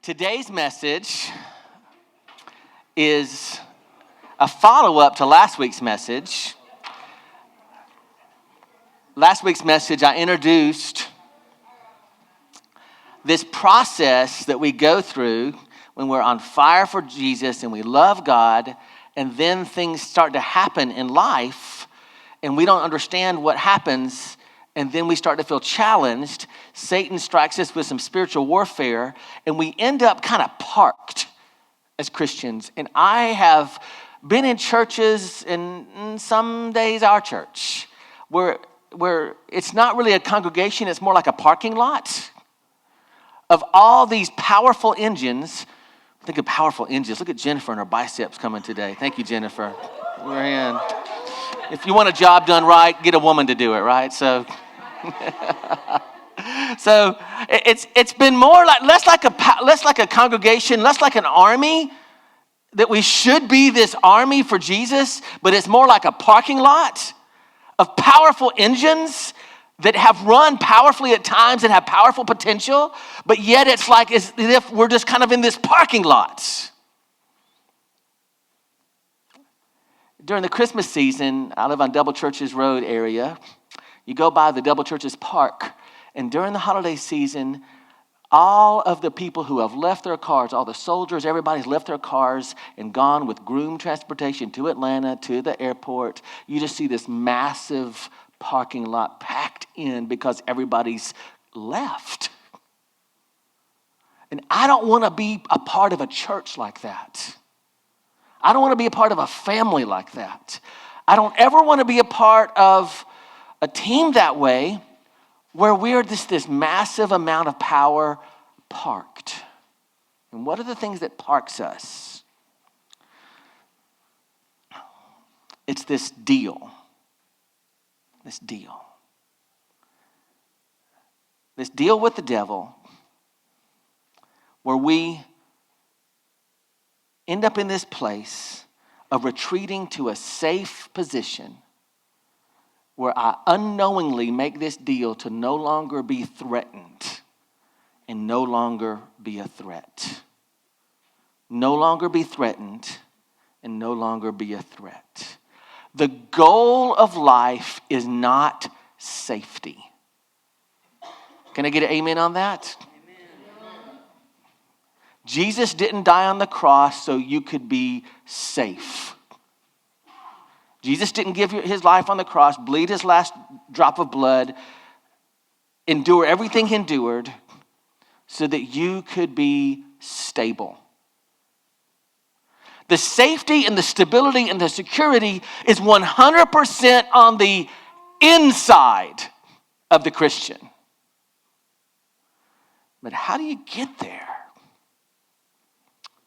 Today's message is a follow-up to last week's message. Last week's message, I introduced this process that we go through when we're on fire for Jesus and we love God, and then things start to happen in life, and we don't understand what happens, and then we start to feel challenged. Satan strikes us with some spiritual warfare, and we end up kind of parked as Christians. And I have been in churches, and some days our church, where it's not really a congregation, it's more like a parking lot of all these powerful engines. Think of powerful engines. Look at Jennifer and her biceps coming today. Thank you, Jennifer. We're in. If you want a job done right, get a woman to do it, right? So it's been more like less like a congregation, less like an army, that we should be this army for Jesus, but it's more like a parking lot of powerful engines that have run powerfully at times and have powerful potential, but yet it's like as if we're just kind of in this parking lot. During the Christmas season, I live on Double Churches Road area. You go by the Double Churches Park, and during the holiday season, all of the people who have left their cars, all the soldiers, everybody's left their cars and gone with groom transportation to Atlanta, to the airport. You just see this massive parking lot packed in because everybody's left. And I don't want to be a part of a church like that. I don't want to be a part of a family like that. I don't ever want to be a part of a team that way where we're this massive amount of power parked. And what are the things that parks us? It's this deal. This deal with the devil, where we end up in this place of retreating to a safe position where I unknowingly make this deal to no longer be threatened and no longer be a threat. No longer be threatened and no longer be a threat. The goal of life is not safety. Can I get an amen on that? Amen. Jesus didn't die on the cross so you could be safe. Jesus didn't give his life on the cross, bleed his last drop of blood, endure everything he endured so that you could be stable. The safety and the stability and the security is 100% on the inside of the Christian. But how do you get there?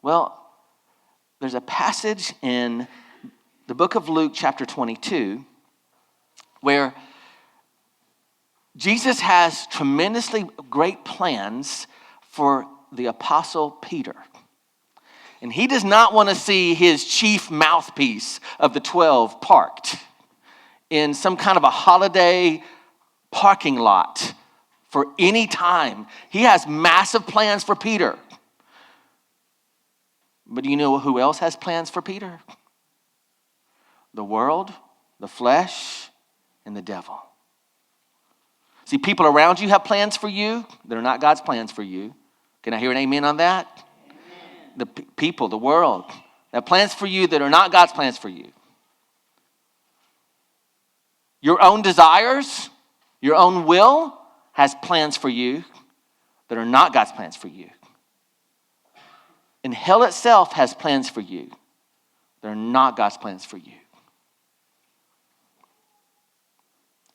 Well, there's a passage in the book of Luke, chapter 22, where Jesus has tremendously great plans for the apostle Peter. And he does not want to see his chief mouthpiece of the 12 parked in some kind of a holiday parking lot for any time. He has massive plans for Peter. But do you know who else has plans for Peter? The world, the flesh, and the devil. See, people around you have plans for you that are not God's plans for you. Can I hear an amen on that? The people, the world, have plans for you that are not God's plans for you. Your own desires, your own will has plans for you that are not God's plans for you. And hell itself has plans for you that are not God's plans for you.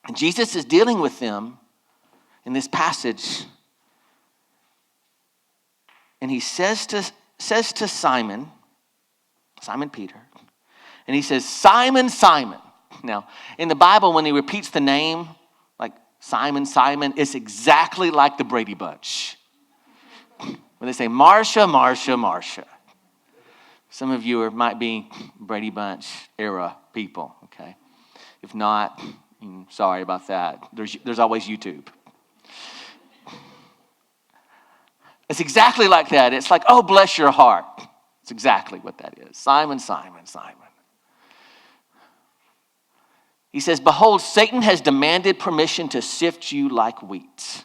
And Jesus is dealing with them in this passage. And he says to Simon Peter, and he says, Simon, Simon. Now, in the Bible, when he repeats the name, like Simon, Simon, it's exactly like the Brady Bunch. When they say, Marcia, Marcia, Marcia. Some of you might be Brady Bunch era people, okay? If not, sorry about that. There's always YouTube. It's exactly like that. It's like, oh, bless your heart. It's exactly what that is. Simon, Simon, Simon. He says, behold, Satan has demanded permission to sift you like wheat.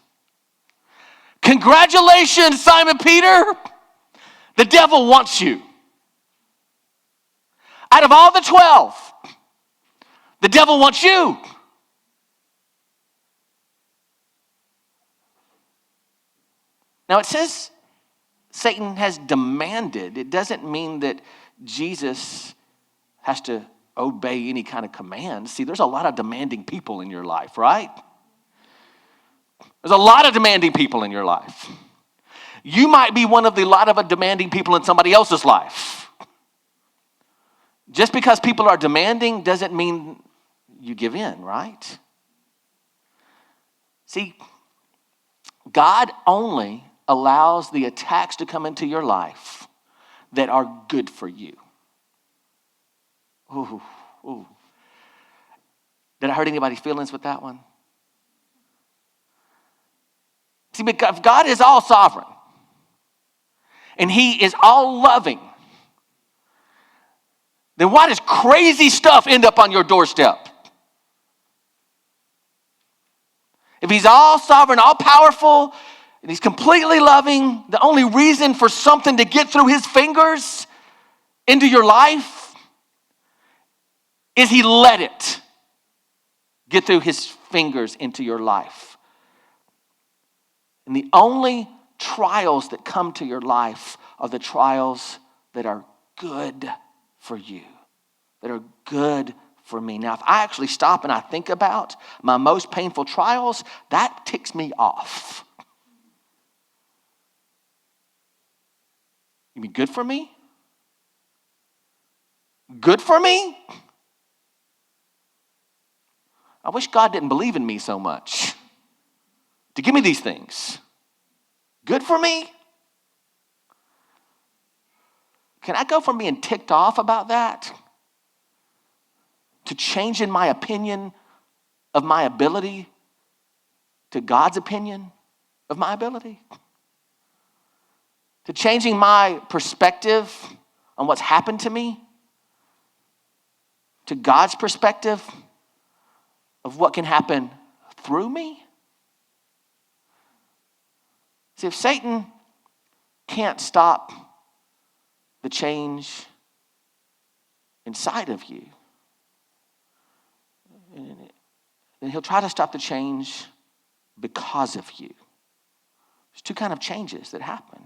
Congratulations, Simon Peter. The devil wants you. Out of all the 12, the devil wants you. Now it says Satan has demanded. It doesn't mean that Jesus has to obey any kind of command. See, there's a lot of demanding people in your life, right? There's a lot of demanding people in your life. You might be one of the lot of demanding people in somebody else's life. Just because people are demanding doesn't mean you give in, right? See, God only allows the attacks to come into your life that are good for you. Ooh, ooh. Did I hurt anybody's feelings with that one? See, because God is all sovereign and he is all loving, then why does crazy stuff end up on your doorstep? If he's all sovereign, all powerful, and he's completely loving, the only reason for something to get through his fingers into your life is he let it get through his fingers into your life. And the only trials that come to your life are the trials that are good for you, that are good for me. Now, if I actually stop and I think about my most painful trials, that ticks me off. You mean good for me? Good for me? I wish God didn't believe in me so much to give me these things. Good for me? Can I go from being ticked off about that to changing my opinion of my ability to God's opinion of my ability? To changing my perspective on what's happened to me to God's perspective of what can happen through me? See, if Satan can't stop the change inside of you, then he'll try to stop the change because of you. There's two kinds of changes that happen.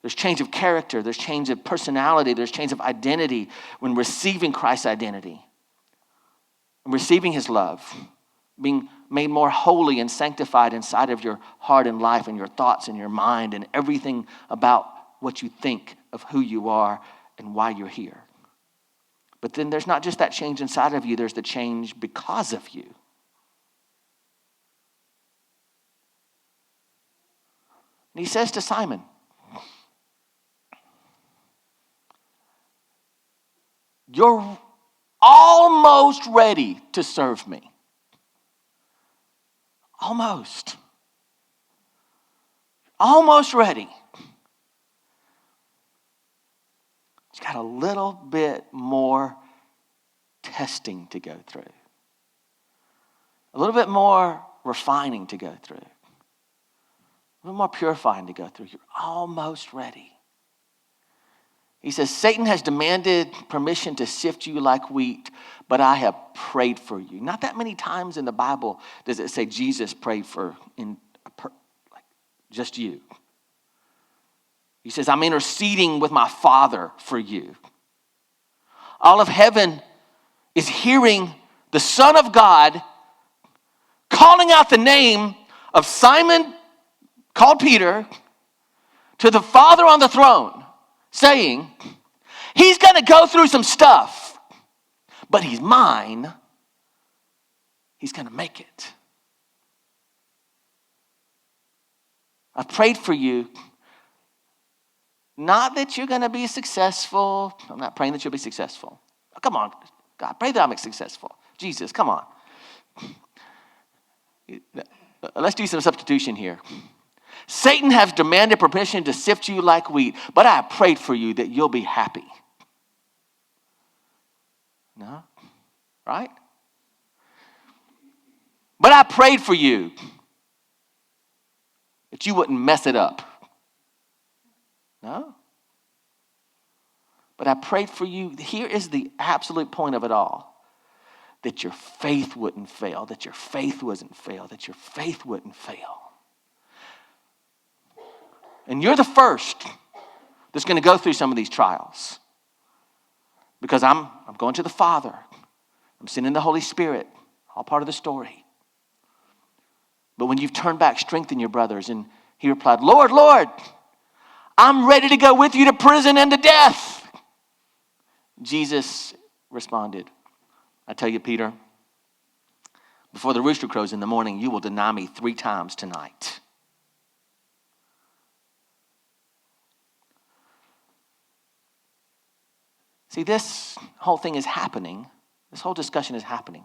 There's change of character, there's change of personality, there's change of identity when receiving Christ's identity. Receiving his love, being made more holy and sanctified inside of your heart and life and your thoughts and your mind and everything about what you think of who you are and why you're here. But then there's not just that change inside of you, there's the change because of you. And he says to Simon, you're almost ready to serve me. Almost. Almost ready. It's got a little bit more testing to go through. A little bit more refining to go through. A little more purifying to go through. You're almost ready. He says, Satan has demanded permission to sift you like wheat, but I have prayed for you. Not that many times in the Bible does it say Jesus prayed for just you. He says, I'm interceding with my Father for you. All of heaven is hearing the Son of God calling out the name of Simon, called Peter, to the Father on the throne, saying, he's going to go through some stuff, but he's mine. He's going to make it. I've prayed for you. Not that you're going to be successful. I'm not praying that you'll be successful. Oh, come on, God, pray that I'm successful. Jesus, come on. Let's do some substitution here. Satan has demanded permission to sift you like wheat, but I have prayed for you that you'll be happy. No? Right? But I prayed for you that you wouldn't mess it up. No? But I prayed for you. Here is the absolute point of it all. That your faith wouldn't fail. That your faith wouldn't fail. That your faith wouldn't fail. And you're the first that's going to go through some of these trials. Because I'm going to the Father. I'm sending the Holy Spirit. All part of the story. But when you've turned back, strengthen your brothers. And he replied, Lord, Lord, I'm ready to go with you to prison and to death. Jesus responded, I tell you, Peter, before the rooster crows in the morning, you will deny me 3 times tonight. See, this whole thing is happening. This whole discussion is happening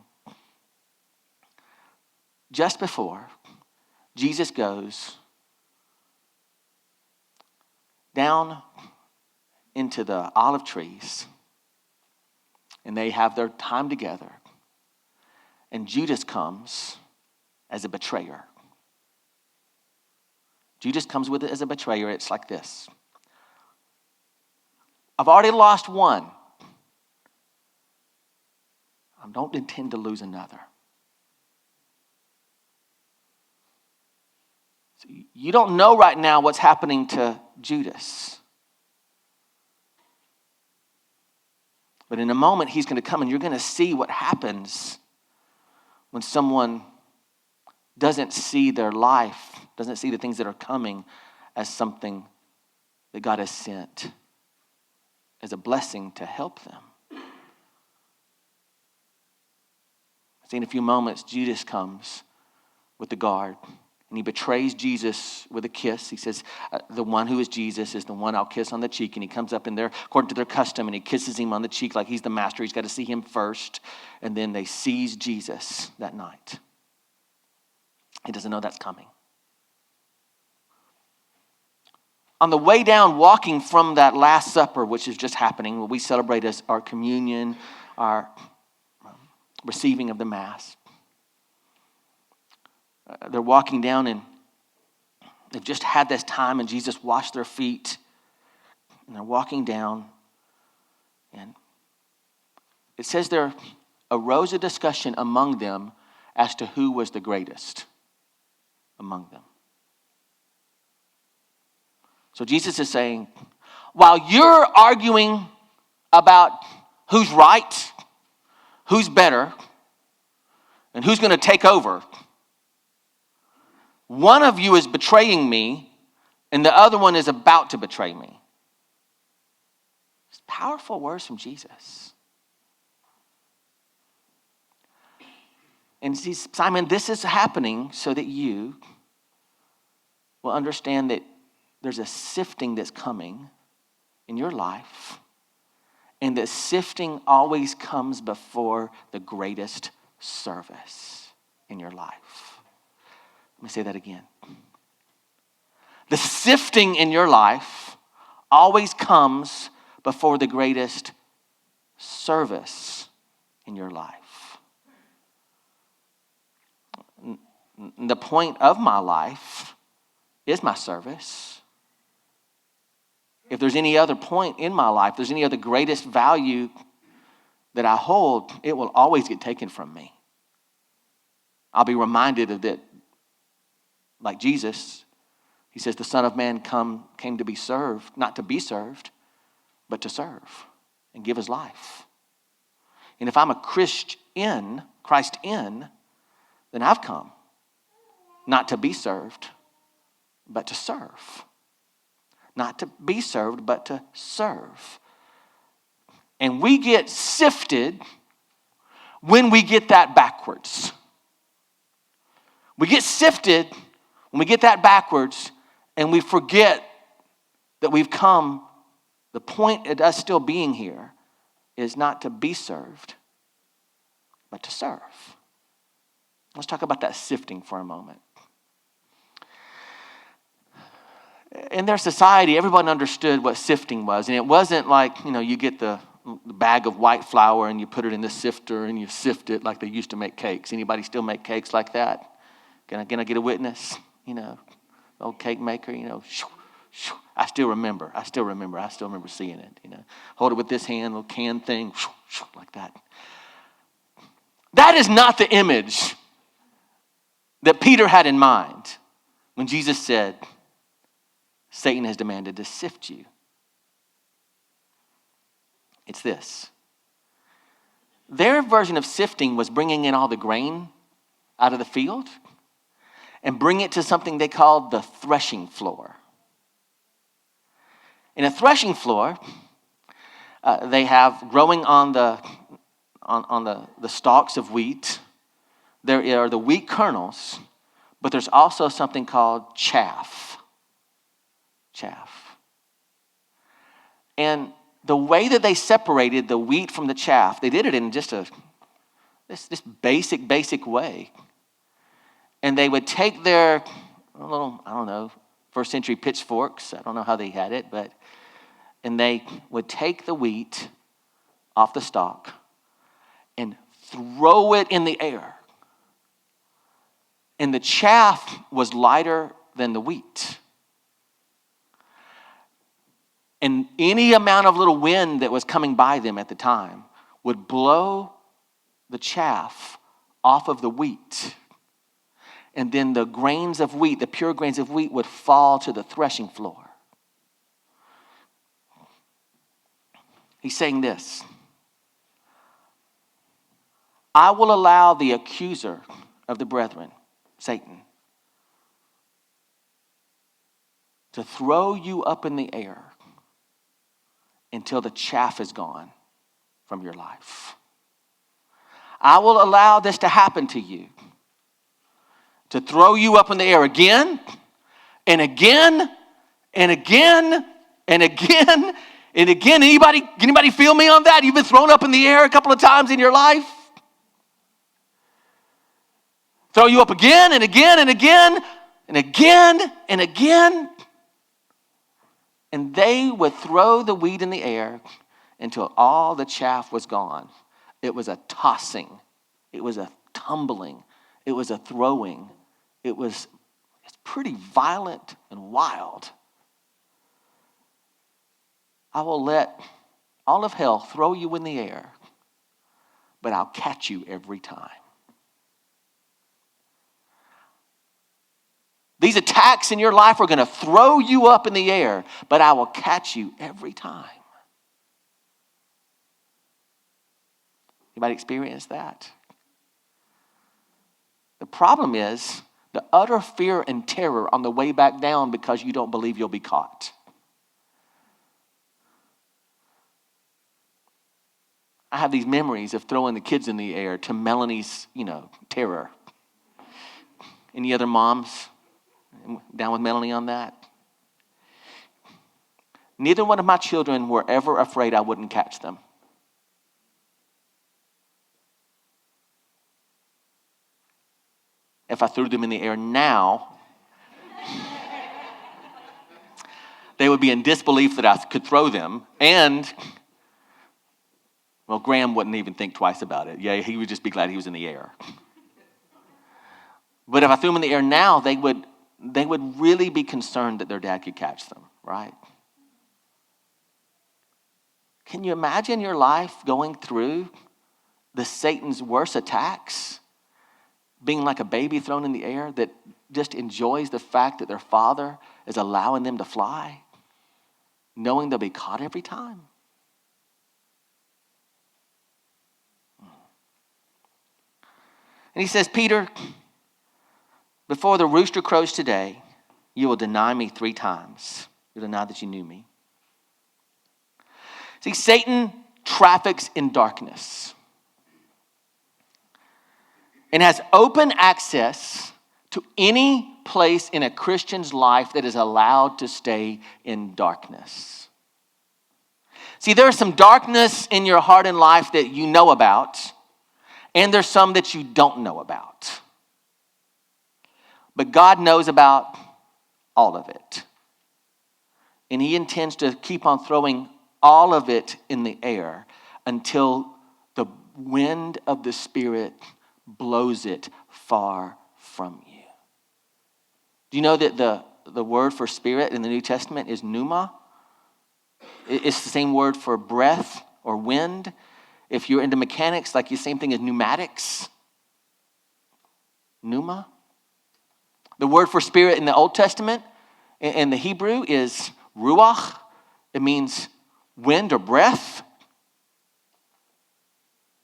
just before Jesus goes down into the olive trees and they have their time together. And Judas comes as a betrayer. Judas comes with it as a betrayer. It's like this. I've already lost one. I don't intend to lose another. So you don't know right now what's happening to Judas. But in a moment, he's going to come and you're going to see what happens when someone doesn't see their life, doesn't see the things that are coming as something that God has sent as a blessing to help them. See, in a few moments, Judas comes with the guard. And he betrays Jesus with a kiss. He says, the one who is Jesus is the one I'll kiss on the cheek. And he comes up in there, according to their custom, and he kisses him on the cheek like he's the master. He's got to see him first. And then they seize Jesus that night. He doesn't know that's coming. On the way down, walking from that Last Supper, which is just happening, what we celebrate as our communion, our receiving of the Mass. They're walking down and they've just had this time and Jesus washed their feet. And they're walking down. And it says there arose a discussion among them as to who was the greatest among them. So Jesus is saying, while you're arguing about who's right, who's better, and who's going to take over, one of you is betraying me, and the other one is about to betray me. It's powerful words from Jesus. And see, Simon, this is happening so that you will understand that there's a sifting that's coming in your life, and that sifting always comes before the greatest service in your life. Let me say that again. The sifting in your life always comes before the greatest service in your life. The point of my life is my service. If there's any other point in my life, there's any other greatest value that I hold, it will always get taken from me. I'll be reminded of that. Like Jesus, he says the Son of Man came to be served, not to be served, but to serve and give his life. And if I'm a Christian, Christ in, then I've come not to be served, but to serve. Not to be served, but to serve. And we get sifted when we get that backwards. We get sifted when we get that backwards and we forget that we've come, the point of us still being here is not to be served, but to serve. Let's talk about that sifting for a moment. in their society, everyone understood what sifting was. And it wasn't like, you get the bag of white flour and you put it in the sifter and you sift it like they used to make cakes. Anybody still make cakes like that? Can I get a witness? Old cake maker, shoo, shoo. I still remember seeing it, Hold it with this hand, little can thing, shoo, shoo, like that. That is not the image that Peter had in mind when Jesus said, Satan has demanded to sift you. It's this. Their version of sifting was bringing in all the grain out of the field and bring it to something they called the threshing floor. In a threshing floor, they have growing on the stalks of wheat, there are the wheat kernels, but there's also something called chaff. And the way that they separated the wheat from the chaff, they did it in just this basic way. And they would take their little, first century pitchforks. I don't know how they had it, and they would take the wheat off the stalk and throw it in the air. And the chaff was lighter than the wheat. And any amount of little wind that was coming by them at the time would blow the chaff off of the wheat. And then the grains of wheat, the pure grains of wheat, would fall to the threshing floor. He's saying this: I will allow the accuser of the brethren, Satan, to throw you up in the air until the chaff is gone from your life. I will allow this to happen to you, to throw you up in the air again and again and again and again and again. Anybody feel me on that? You've been thrown up in the air a couple of times in your life? Throw you up again and again and again and again and again. And they would throw the wheat in the air until all the chaff was gone. It was a tossing. It was a tumbling. It was a throwing. It's pretty violent and wild. I will let all of hell throw you in the air, but I'll catch you every time. These attacks in your life are going to throw you up in the air, but I will catch you every time. Anybody experience that? The problem is the utter fear and terror on the way back down because you don't believe you'll be caught. I have these memories of throwing the kids in the air to Melanie's, terror. Any other moms down with Melanie on that? Neither one of my children were ever afraid I wouldn't catch them. If I threw them in the air now, they would be in disbelief that I could throw them. And, Graham wouldn't even think twice about it. Yeah, he would just be glad he was in the air. But if I threw them in the air now, they would really be concerned that their dad could catch them, right? Can you imagine your life going through the Satan's worst attacks? Being like a baby thrown in the air that just enjoys the fact that their father is allowing them to fly, knowing they'll be caught every time. And he says, Peter, before the rooster crows today, you will deny me 3 times. You'll deny that you knew me. See, Satan traffics in darkness and has open access to any place in a Christian's life that is allowed to stay in darkness. See, there's some darkness in your heart and life that you know about, and there's some that you don't know about. But God knows about all of it. And he intends to keep on throwing all of it in the air until the wind of the Spirit blows it far from you. Do you know that the word for spirit in the New Testament is pneuma? It's the same word for breath or wind. If you're into mechanics, like the same thing as pneumatics. Pneuma. The word for spirit in the Old Testament, in the Hebrew, is ruach. It means wind or breath.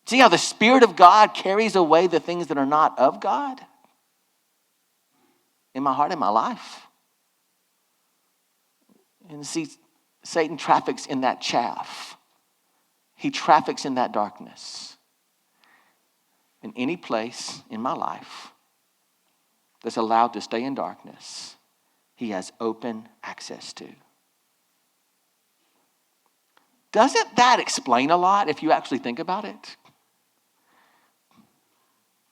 See how the Spirit of God carries away the things that are not of God? In my heart, in my life. And see, Satan traffics in that chaff. He traffics in that darkness. In any place in my life that's allowed to stay in darkness, he has open access to. Doesn't that explain a lot if you actually think about it?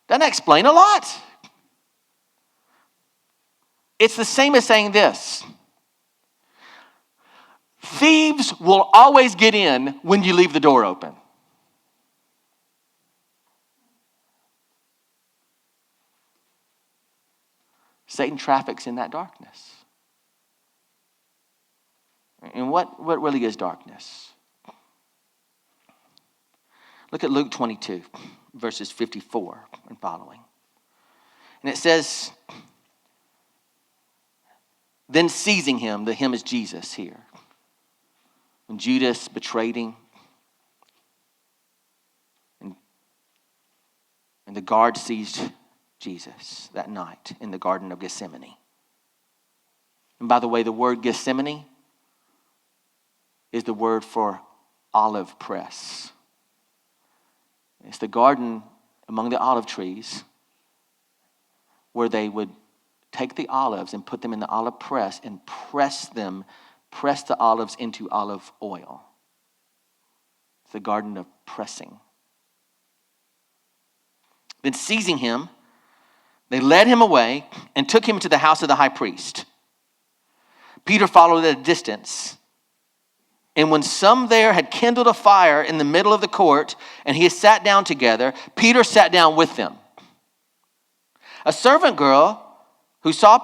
Doesn't that explain a lot? It's the same as saying this. Thieves will always get in when you leave the door open. Satan traffics in that darkness. And what really is darkness? Look at Luke 22, verses 54 and following. And it says, then seizing him, the him is Jesus here. When Judas betrayed him, and the guard seized Jesus that night in the Garden of Gethsemane. And by the way, the word Gethsemane is the word for olive press. It's the garden among the olive trees where they would take the olives and put them in the olive press and press the olives into olive oil. It's the garden of pressing. Then seizing him, they led him away and took him to the house of the high priest. Peter followed at a distance. And when some there had kindled a fire in the middle of the court, and he had sat down together, Peter sat down with them. A servant girl who saw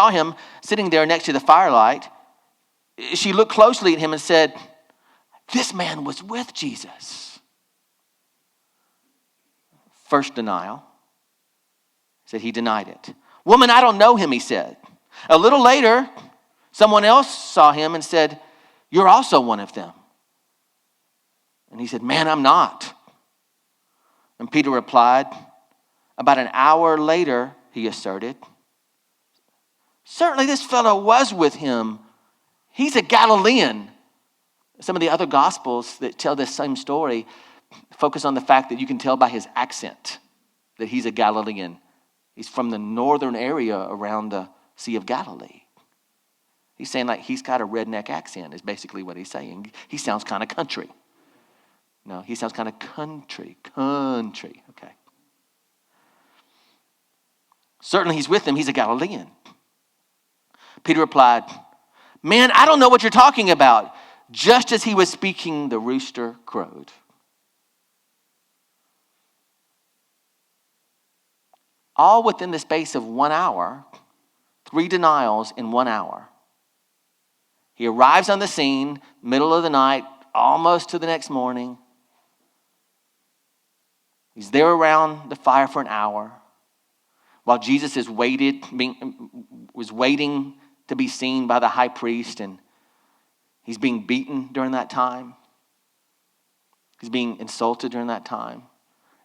him sitting there next to the firelight, she looked closely at him and said, this man was with Jesus. First denial. Said he denied it. Woman, I don't know him, he said. A little later, someone else saw him and said, you're also one of them. And he said, man, I'm not. And Peter replied, about an hour later, he asserted, certainly this fellow was with him. He's a Galilean. Some of the other gospels that tell this same story focus on the fact that you can tell by his accent that he's a Galilean. He's from the northern area around the Sea of Galilee. He's saying like he's got a redneck accent is basically what he's saying. He sounds kind of country. No, he sounds kind of country. Okay. Certainly he's with them. He's a Galilean. Peter replied, man, I don't know what you're talking about. Just as he was speaking, the rooster crowed. All within the space of 1 hour, 3 denials in 1 hour. He arrives on the scene, middle of the night, almost to the next morning. He's there around the fire for an hour while Jesus was waiting to be seen by the high priest, and he's being beaten during that time. He's being insulted during that time.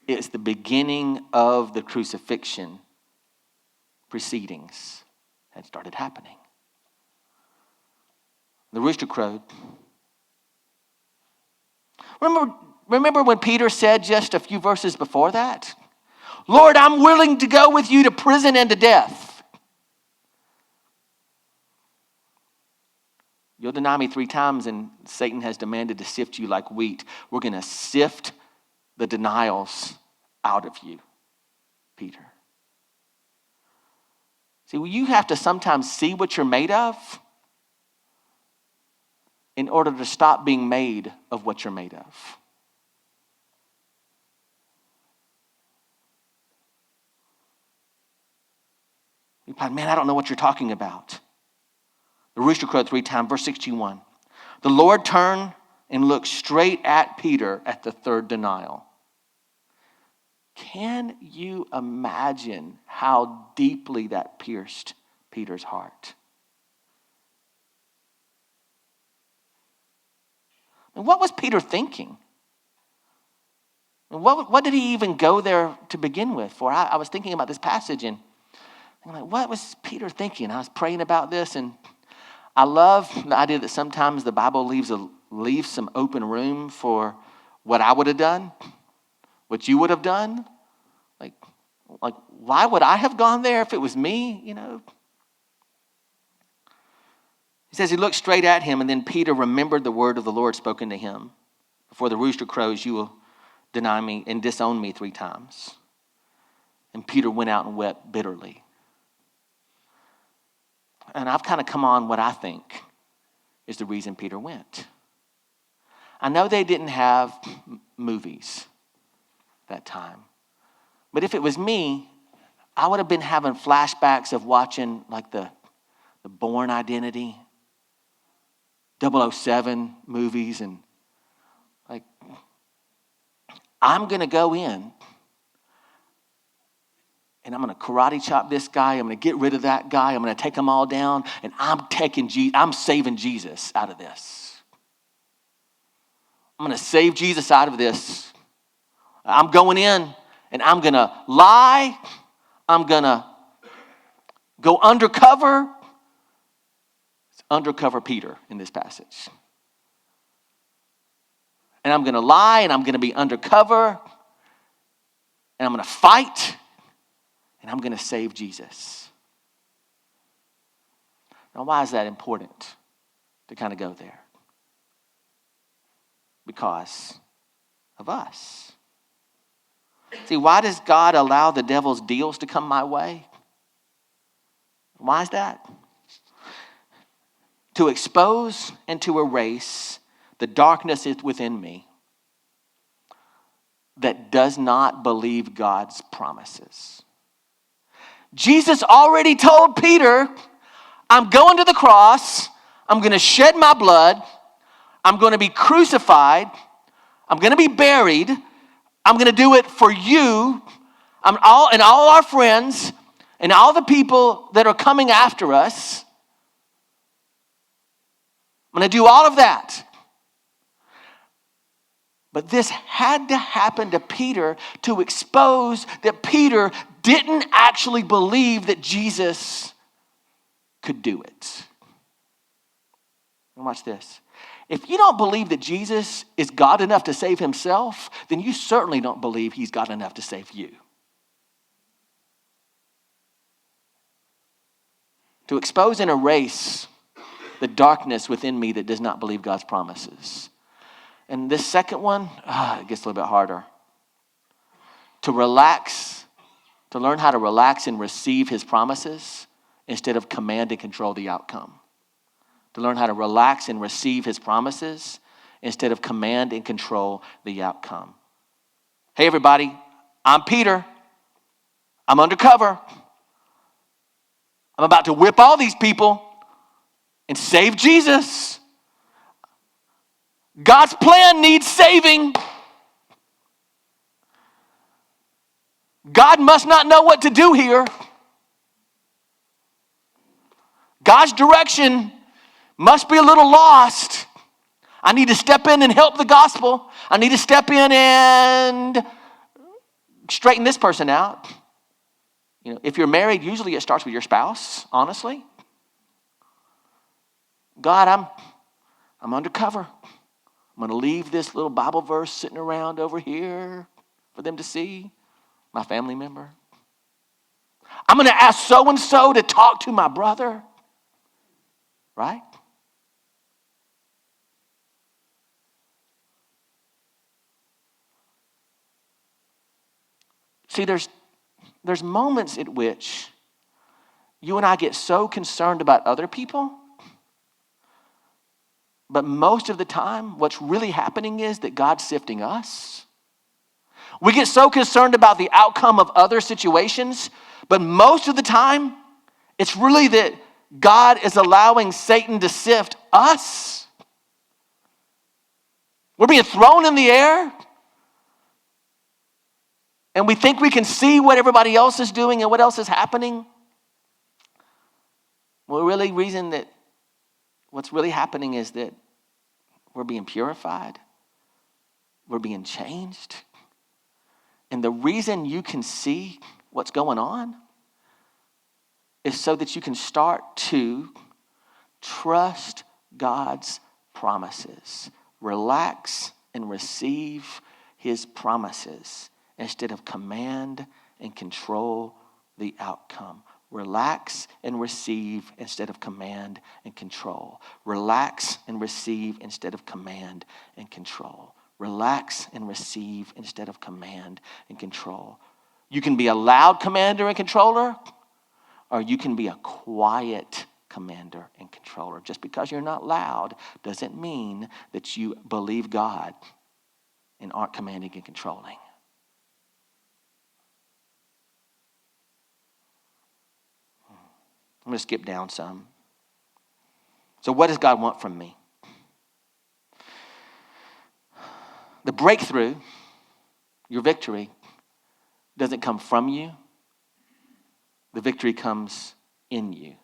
It's the beginning of the crucifixion proceedings had started happening. The rooster crowed. Remember when Peter said just a few verses before that? Lord, I'm willing to go with you to prison and to death. You'll deny me 3 times and Satan has demanded to sift you like wheat. We're going to sift the denials out of you, Peter. See, well, you have to sometimes see what you're made of in order to stop being made of what you're made of. You're like, man, I don't know what you're talking about. The rooster crowed 3 times, verse 61. The Lord turned and looked straight at Peter at the third denial. Can you imagine how deeply that pierced Peter's heart? And what was Peter thinking? And what did he even go there to begin with for? I was thinking about this passage and I'm like, what was Peter thinking? I was praying about this, and I love the idea that sometimes the Bible leaves some open room for what I would have done, what you would have done. Like, why would I have gone there if it was me, He says he looked straight at him, and then Peter remembered the word of the Lord spoken to him. Before the rooster crows, you will deny me and disown me 3 times. And Peter went out and wept bitterly. And I've kind of come on what I think is the reason Peter went. I know they didn't have movies that time. But if it was me, I would have been having flashbacks of watching like the Bourne Identity, 007 movies, and like, I'm going to go in and I'm going to karate chop this guy. I'm going to get rid of that guy. I'm going to take them all down, and I'm saving Jesus out of this. I'm going to save Jesus out of this. I'm going in and I'm going to lie. I'm going to go undercover. It's undercover Peter in this passage. And I'm going to lie, and I'm going to be undercover, and I'm going to fight, and I'm going to save Jesus. Now, why is that important to kind of go there? Because of us. See, why does God allow the devil's deals to come my way? Why is that? To expose and to erase the darkness within me that does not believe God's promises. Jesus already told Peter, I'm going to the cross. I'm going to shed my blood. I'm going to be crucified. I'm going to be buried. I'm going to do it for you and all our friends and all the people that are coming after us. I'm going to do all of that. But this had to happen to Peter to expose that Peter didn't actually believe that Jesus could do it. And watch this. If you don't believe that Jesus is God enough to save himself, then you certainly don't believe he's God enough to save you. To expose and erase the darkness within me that does not believe God's promises. And this second one, it gets a little bit harder. To relax, to learn how to relax and receive his promises instead of command and control the outcome. To learn how to relax and receive his promises instead of command and control the outcome. Hey everybody, I'm Peter. I'm undercover. I'm about to whip all these people and save Jesus. God's plan needs saving. God must not know what to do here. God's direction must be a little lost. I need to step in and help the gospel. I need to step in and straighten this person out. You know, if you're married, usually it starts with your spouse, honestly. God, I'm undercover. I'm going to leave this little Bible verse sitting around over here for them to see, my family member. I'm going to ask so-and-so to talk to my brother. Right? See, there's moments at which you and I get so concerned about other people But most of the time, what's really happening is that God's sifting us. We get so concerned about the outcome of other situations, but most of the time, it's really that God is allowing Satan to sift us. We're being thrown in the air, and we think we can see what everybody else is doing and what else is happening. Well, what's really happening is that we're being purified. We're being changed. And the reason you can see what's going on is so that you can start to trust God's promises. Relax and receive his promises instead of command and control the outcome. Relax and receive instead of command and control. Relax and receive instead of command and control. Relax and receive instead of command and control. You can be a loud commander and controller, or you can be a quiet commander and controller. Just because you're not loud doesn't mean that you believe God and aren't commanding and controlling. I'm going to skip down some. So what does God want from me? The breakthrough, your victory, doesn't come from you. The victory comes in you.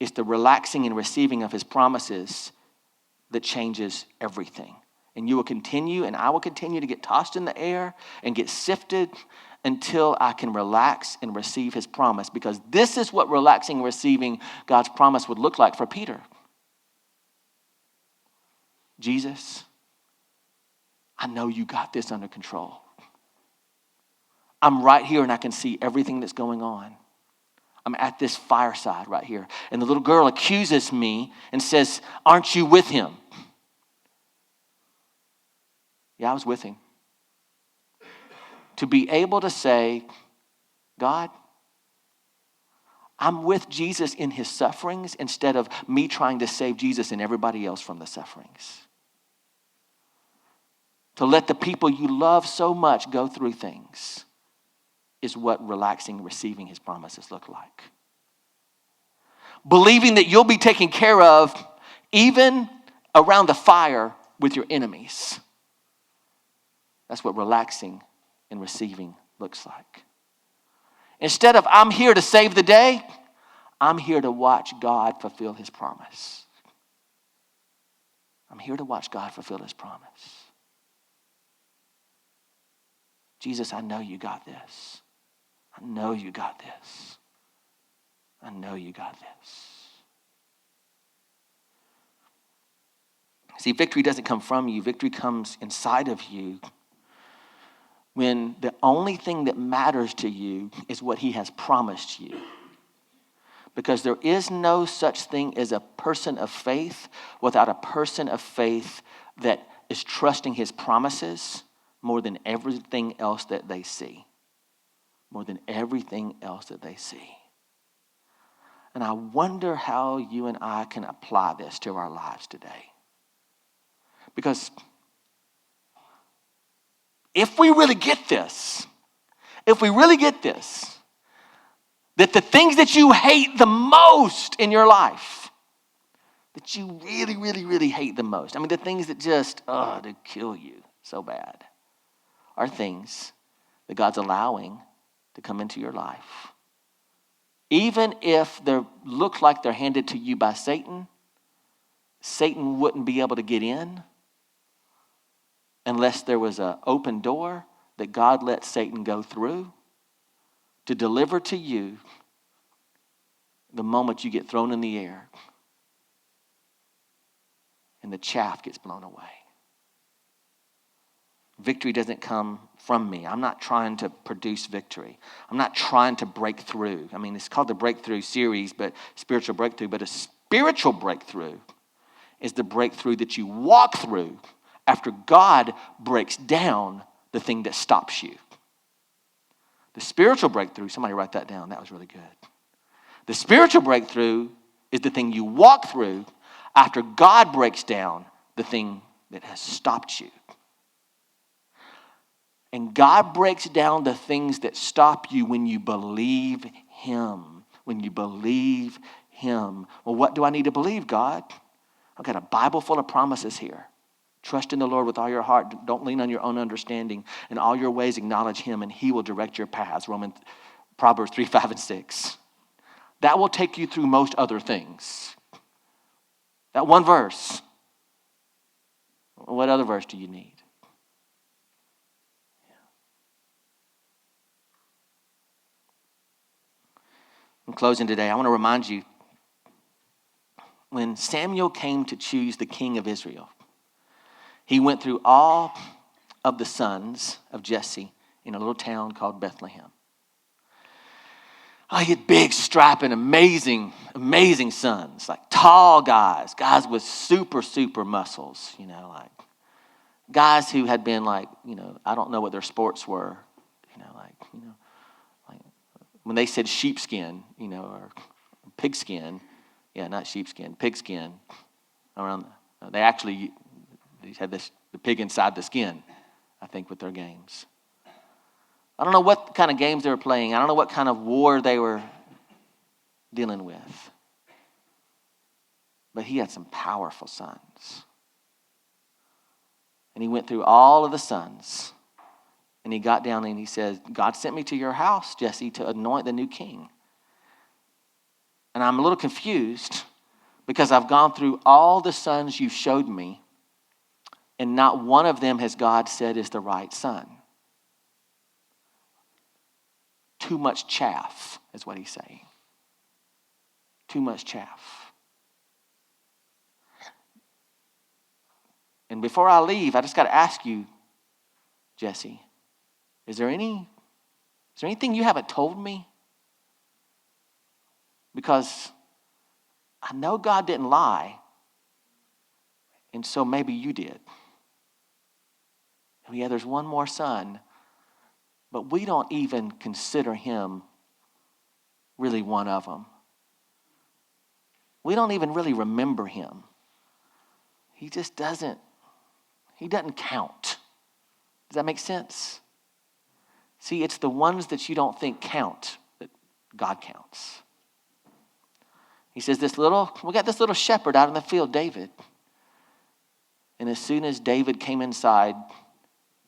It's the relaxing and receiving of his promises that changes everything. And you will continue, and I will continue to get tossed in the air and get sifted until I can relax and receive his promise. Because this is what relaxing and receiving God's promise would look like for Peter. Jesus, I know you got this under control. I'm right here and I can see everything that's going on. I'm at this fireside right here. And the little girl accuses me and says, aren't you with him? Yeah, I was with him. To be able to say, God, I'm with Jesus in his sufferings instead of me trying to save Jesus and everybody else from the sufferings. To let the people you love so much go through things is what relaxing, receiving his promises look like. Believing that you'll be taken care of even around the fire with your enemies. That's what relaxing and receiving looks like. Instead of I'm here to save the day, I'm here to watch God fulfill his promise. I'm here to watch God fulfill his promise. Jesus, I know you got this. I know you got this. I know you got this. See, victory doesn't come from you. Victory comes inside of you when the only thing that matters to you is what he has promised you. Because there is no such thing as a person of faith without a person of faith that is trusting his promises more than everything else that they see. More than everything else that they see. And I wonder how you and I can apply this to our lives today. Because if we really get this, that the things that you hate the most in your life, that you really, really, really hate the most, I mean the things that just, they kill you so bad, are things that God's allowing to come into your life. Even if they look like they're handed to you by Satan, Satan wouldn't be able to get in unless there was an open door that God let Satan go through to deliver to you the moment you get thrown in the air and the chaff gets blown away. Victory doesn't come from me. I'm not trying to produce victory. I'm not trying to break through. I mean, it's called the Breakthrough series, but spiritual breakthrough. But a spiritual breakthrough is the breakthrough that you walk through after God breaks down the thing that stops you. The spiritual breakthrough, somebody write that down. That was really good. The spiritual breakthrough is the thing you walk through after God breaks down the thing that has stopped you. And God breaks down the things that stop you when you believe him. When you believe him. Well, what do I need to believe, God? I've got a Bible full of promises here. Trust in the Lord with all your heart. Don't lean on your own understanding. In all your ways acknowledge him and he will direct your paths. Proverbs 3, 5, and 6. That will take you through most other things. That one verse. What other verse do you need? In closing today, I want to remind you, when Samuel came to choose the king of Israel, he went through all of the sons of Jesse in a little town called Bethlehem. He had big, strapping, amazing sons, like tall guys with super, super muscles, like guys who had been like, I don't know what their sports were, like when they said sheepskin, or pigskin, not sheepskin, pigskin, they had the pig inside the skin, I think, with their games. I don't know what kind of games they were playing. I don't know what kind of war they were dealing with. But he had some powerful sons. And he went through all of the sons. And he got down and he said, God sent me to your house, Jesse, to anoint the new king. And I'm a little confused because I've gone through all the sons you showed me, and not one of them has God said is the right son. Too much chaff is what he's saying. Too much chaff. And before I leave, I just got to ask you, Jesse, is there anything you haven't told me? Because I know God didn't lie, and so maybe you did. Yeah, there's one more son, but we don't even consider him really one of them. We don't even really remember him. He doesn't count. Does that make sense? See, it's the ones that you don't think count that God counts. He says we got this little shepherd out in the field, David. And as soon as David came inside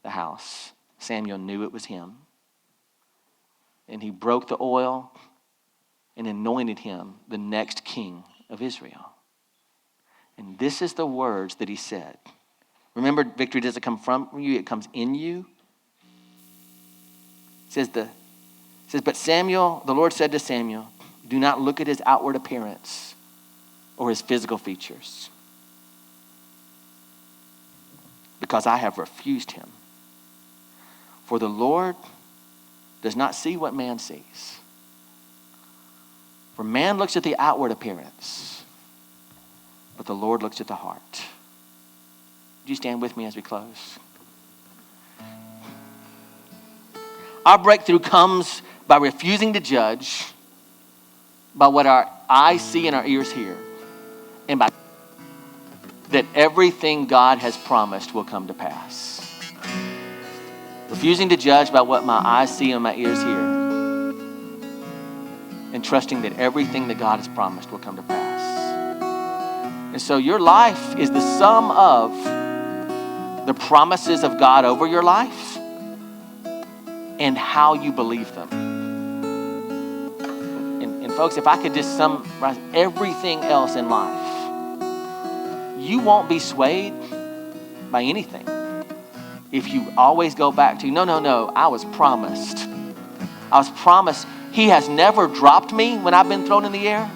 the house, Samuel knew it was him. And he broke the oil and anointed him the next king of Israel. And this is the words that he said. Remember, victory doesn't come from you, it comes in you. It says, but Samuel, the Lord said to Samuel, do not look at his outward appearance or his physical features, because I have refused him. For the Lord does not see what man sees. For man looks at the outward appearance, but the Lord looks at the heart. Would you stand with me as we close? Our breakthrough comes by refusing to judge by what our eyes see and our ears hear, and by that everything God has promised will come to pass. Refusing to judge by what my eyes see and my ears hear, and trusting that everything that God has promised will come to pass. And so your life is the sum of the promises of God over your life and how you believe them. And folks, if I could just summarize everything else in life, you won't be swayed by anything if you always go back to, no, I was promised. He has never dropped me when I've been thrown in the air.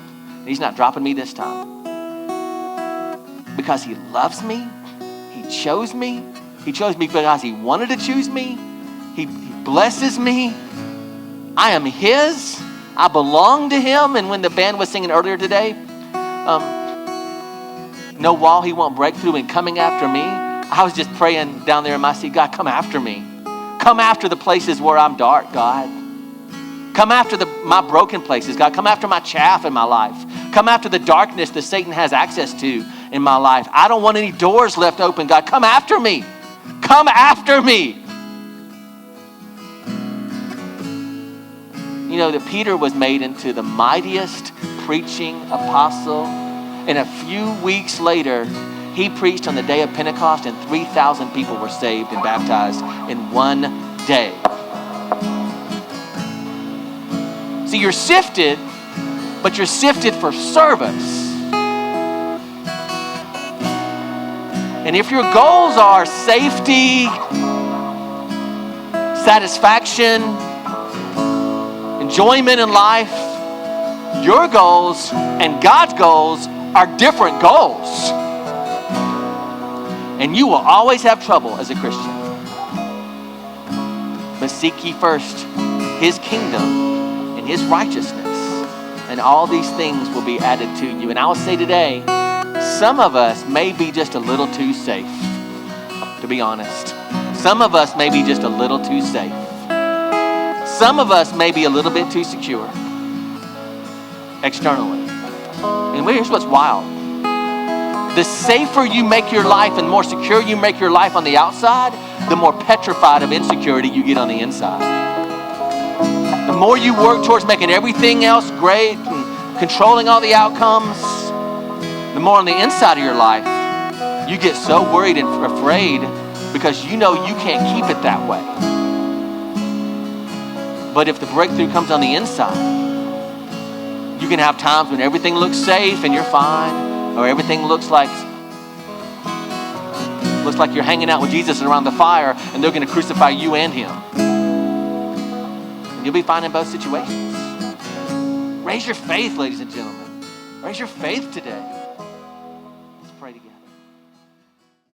He's not dropping me this time. Because he loves me. He chose me. He chose me because he wanted to choose me. He blesses me. I am his. I belong to him. And when the band was singing earlier today, no wall he won't break through and coming after me. I was just praying down there in my seat, God, come after me. Come after the places where I'm dark, God. Come after my broken places, God. Come after my chaff in my life. Come after the darkness that Satan has access to in my life. I don't want any doors left open, God. Come after me. Come after me. You know that Peter was made into the mightiest preaching apostle. And a few weeks later, he preached on the day of Pentecost and 3,000 people were saved and baptized in one day. See, you're sifted, but you're sifted for service. And if your goals are safety, satisfaction, enjoyment in life, your goals and God's goals are different goals. And you will always have trouble as a Christian. But seek ye first his kingdom and his righteousness, and all these things will be added to you. And I will say today, some of us may be just a little too safe, to be honest. Some of us may be just a little too safe. Some of us may be a little bit too secure externally. And here's what's wild. The safer you make your life and more secure you make your life on the outside, the more petrified of insecurity you get on the inside. The more you work towards making everything else great and controlling all the outcomes, the more on the inside of your life, you get so worried and afraid because you know you can't keep it that way. But if the breakthrough comes on the inside, you can have times when everything looks safe and you're fine, or everything looks like you're hanging out with Jesus around the fire and they're going to crucify you and him. And you'll be fine in both situations. Raise your faith, ladies and gentlemen. Raise your faith today. Let's pray together.